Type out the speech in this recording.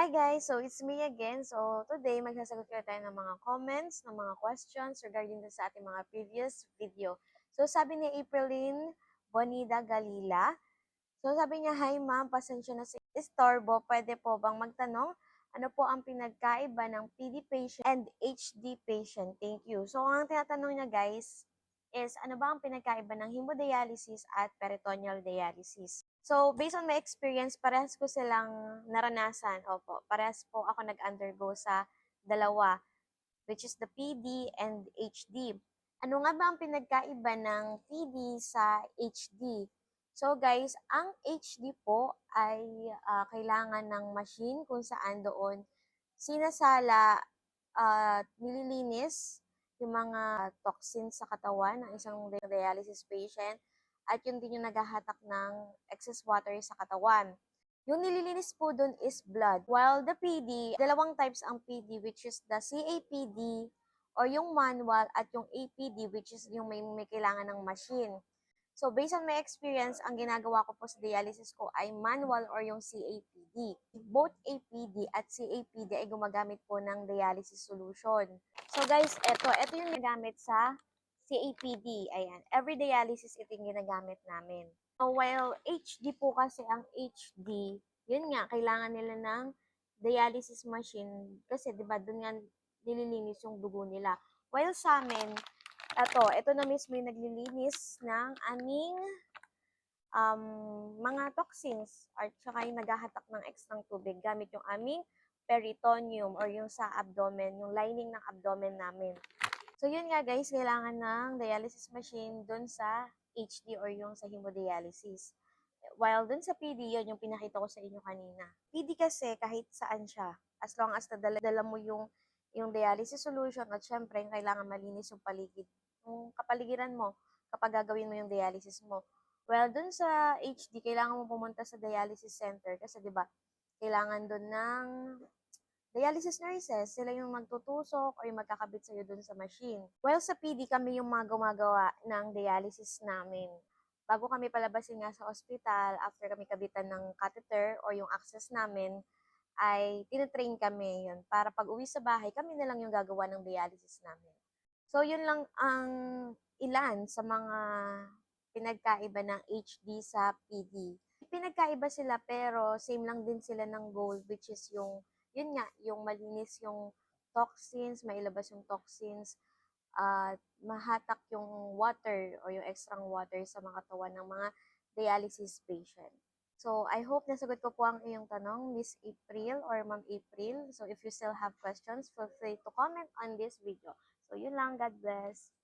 Hi guys! So, it's me again. So, today, magsasagot ko tayo ng mga comments, ng mga questions regarding sa ating mga previous video. So, sabi ni Aprilyn Bonida Galila. So, sabi niya, "Hi ma'am, pasensya na sa istorbo. Pwede po bang magtanong? Ano po ang pinagkaiba ng PD patient and HD patient? Thank you." So, ang tinatanong niya guys is ano ba ang pinagkaiba ng hemodialysis at peritoneal dialysis? So, based on my experience, parehas ko silang naranasan. Opo, parehas po ako nag-undergo sa dalawa, which is the PD and HD. Ano nga ba ang pinagkaiba ng PD sa HD? So guys, ang HD po ay kailangan ng machine kung saan doon sinasala at nililinis yung mga toxins sa katawan ng isang dialysis patient at yun din yung naghahatak ng excess water sa katawan. Yung nililinis po dun is blood. While the PD, dalawang types ang PD, which is the CAPD or yung manual at yung APD, which is yung may kailangan ng machine. So, based on my experience, ang ginagawa ko po sa dialysis ko ay manual or yung CAPD. Both APD at CAPD ay gumagamit po ng dialysis solution. So guys, ito yung ginagamit sa CAPD. Ayan, every dialysis ito yung ginagamit namin. So, while HD po kasi ang HD, yun nga, kailangan nila ng dialysis machine kasi 'di ba doon nga nililinis yung dugo nila. While sa amin, ito na mismo yung naglilinis ng aming mga toxins at saka yung naghahatak ng ekstrang tubig gamit yung aming peritoneum or yung sa abdomen, yung lining ng abdomen namin. So yun nga guys, kailangan ng dialysis machine dun sa HD or yung sa hemodialysis. While dun sa PD, yun yung pinakita ko sa inyo kanina. PD kasi kahit saan siya, as long as nadala mo yung dialysis solution at syempre kailangan malinis yung paligid, yung kapaligiran mo kapag gagawin mo yung dialysis mo. Well, dun sa HD, kailangan mo pumunta sa dialysis center kasi 'di ba, kailangan dun ng dialysis nurses, sila yung magtutusok o yung magkakabit sa'yo dun sa machine. Well, sa PD, kami yung mga gumagawa ng dialysis namin. Bago kami palabasin nga sa ospital, after kami kabitan ng catheter o yung access namin, ay tinitrain kami yun. Para pag uwi sa bahay, kami na lang yung gagawa ng dialysis namin. So, yun lang ang ilan sa mga pinagkaiba ng HD sa PD. Pinagkaiba sila pero same lang din sila ng goal, which is yun nga, yung malinis yung toxins, mailabas yung toxins, at mahatak yung water o yung extra water sa mga katawan ng mga dialysis patient. So, I hope nasagot ko po ang iyong tanong, Miss April or Ma'am April. So, if you still have questions, feel free to comment on this video. So, yun lang. God bless.